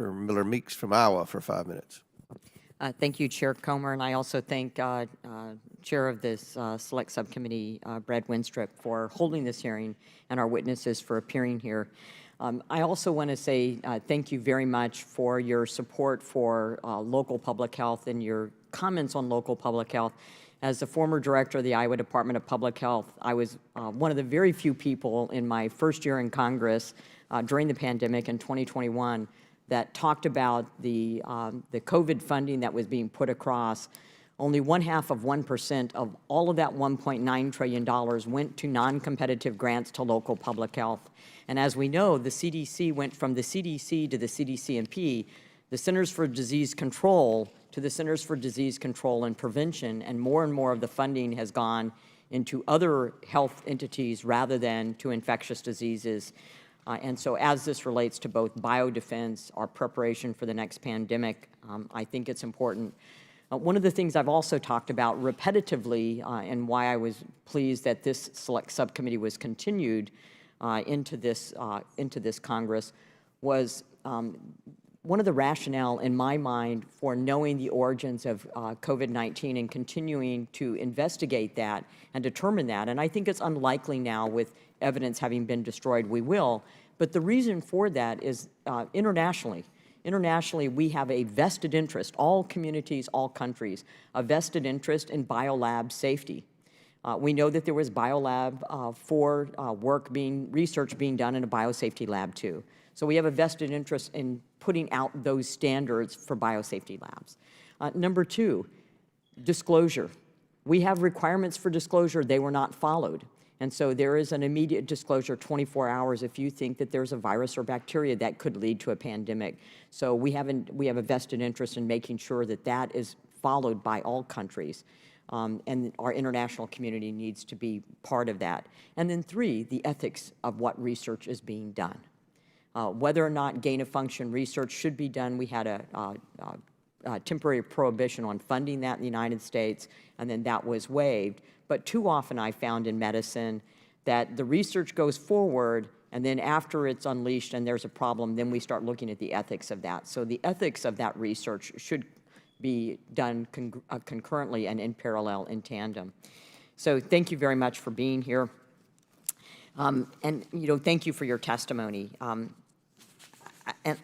Miller-Meeks from Iowa for 5 minutes. Thank you, Chair Comer, and I also thank Chair of this Select Subcommittee, Brad Winstrip, for holding this hearing and our witnesses for appearing here. I also want to say thank you very much for your support for local public health and your comments on local public health. As the former director of the Iowa Department of Public Health, I was one of the very few people in my first year in Congress during the pandemic in 2021 that talked about the COVID funding that was being put across. Only 1/2% of all of that $1.9 trillion went to non-competitive grants to local public health. And as we know, the CDC went from the CDC to the CDC&P, the Centers for Disease Control to the Centers for Disease Control and Prevention, and more of the funding has gone into other health entities rather than to infectious diseases. And so as this relates to both biodefense, our preparation for the next pandemic, I think it's important. One of the things I've also talked about repetitively and why I was pleased that this select subcommittee was continued into this Congress was one of the rationale in my mind for knowing the origins of COVID-19 and continuing to investigate that and determine that. And I think it's unlikely now with evidence having been destroyed, we will. But the reason for that is internationally. Internationally, we have a vested interest, all communities, all countries, a vested interest in biolab safety. We know that there was biolab for research being done in a biosafety lab too. So we have a vested interest in putting out those standards for biosafety labs. Number two, disclosure. We have requirements for disclosure. They were not followed. And so there is an immediate disclosure 24 hours if you think that there's a virus or bacteria that could lead to a pandemic. So we have a vested interest in making sure that that is followed by all countries. And our international community needs to be part of that. And then three, the ethics of what research is being done. Whether or not gain-of-function research should be done, we had a temporary prohibition on funding that in the United States, and then that was waived. But too often I found in medicine that the research goes forward, and then after it's unleashed and there's a problem, then we start looking at the ethics of that. So the ethics of that research should be done concurrently and in parallel, in tandem. So thank you very much for being here. And thank you for your testimony. And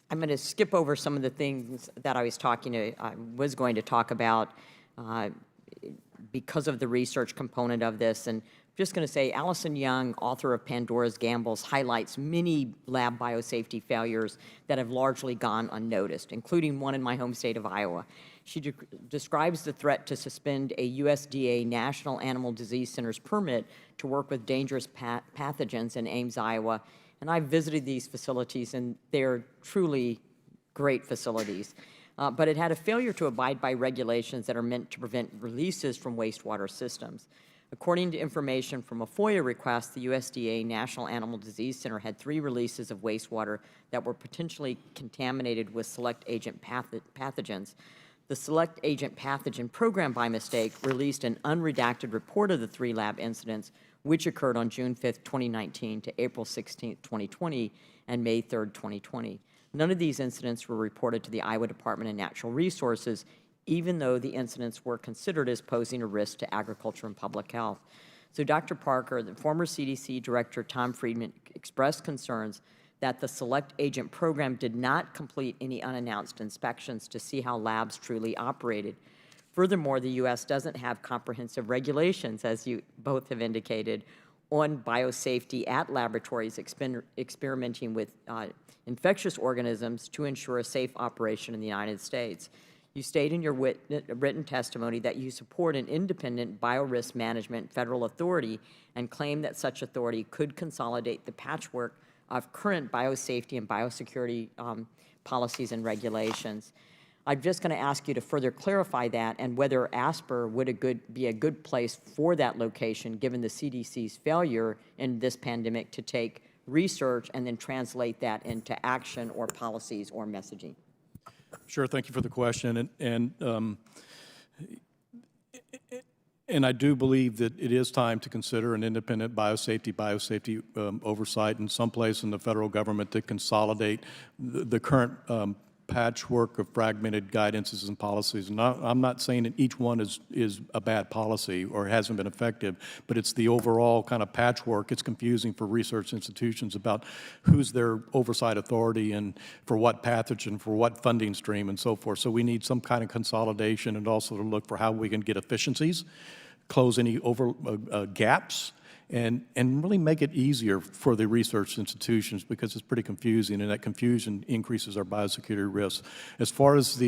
I'm going to skip over some of the things that I was going to talk about because of the research component of this. And I'm just going to say, Allison Young, author of Pandora's Gambles, highlights many lab biosafety failures that have largely gone unnoticed, including one in my home state of Iowa. She describes the threat to suspend a USDA National Animal Disease Center's permit to work with dangerous pathogens in Ames, Iowa. And I've visited these facilities, and they're truly great facilities. But it had a failure to abide by regulations that are meant to prevent releases from wastewater systems. According to information from a FOIA request, the USDA National Animal Disease Center had 3 releases of wastewater that were potentially contaminated with select agent pathogens. The Select Agent Pathogen Program, by mistake, released an unredacted report of the 3 lab incidents, which occurred on June 5th, 2019 to April 16th, 2020, and May 3rd, 2020. None of these incidents were reported to the Iowa Department of Natural Resources, even though the incidents were considered as posing a risk to agriculture and public health. So Dr. Parker, the former CDC Director Tom Friedman, expressed concerns that the Select Agent Program did not complete any unannounced inspections to see how labs truly operated. Furthermore, the U.S. doesn't have comprehensive regulations, as you both have indicated, on biosafety at laboratories experimenting with infectious organisms to ensure a safe operation in the United States. You state in your written testimony that you support an independent biorisk management federal authority and claim that such authority could consolidate the patchwork of current biosafety and biosecurity policies and regulations. I'm just going to ask you to further clarify that and whether ASPR would be a good place for that location, given the CDC's failure in this pandemic to take research and then translate that into action or policies or messaging. Sure, thank you for the question. And And I do believe that it is time to consider an independent biosafety oversight in some place in the federal government to consolidate the current patchwork of fragmented guidances and policies. And I'm not saying that each one is a bad policy or hasn't been effective, but it's the overall kind of patchwork. It's confusing for research institutions about who's their oversight authority and for what pathogen, for what funding stream, and so forth. So we need some kind of consolidation and also to look for how we can get efficiencies, close any gaps, and really make it easier for the research institutions, because it's pretty confusing, and that confusion increases our biosecurity risks. As far as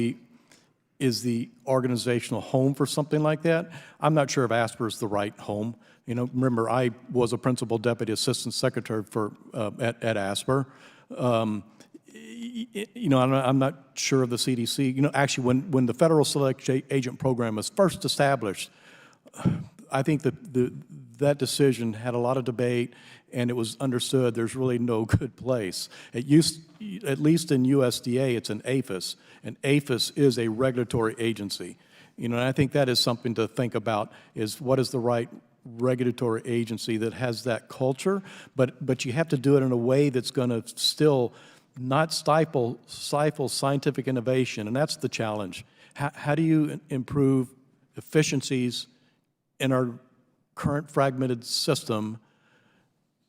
is the organizational home for something like that, I'm not sure if ASPR is the right home. You know, remember, I was a principal deputy assistant secretary at ASPR. You know, I'm not sure of the CDC. You know, actually, when the Federal Select Agent Program was first established, I think that decision had a lot of debate, and it was understood there's really no good place. At least in USDA, it's an APHIS, and APHIS is a regulatory agency. You know, and I think that is something to think about, is what is the right regulatory agency that has that culture, but you have to do it in a way that's going to still not stifle scientific innovation, and that's the challenge. How do you improve efficiencies in our current fragmented system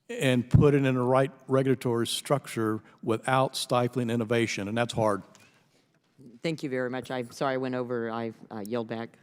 and put it in the right regulatory structure without stifling innovation? And that's hard. Thank you very much. I'm sorry I went over. I yield back.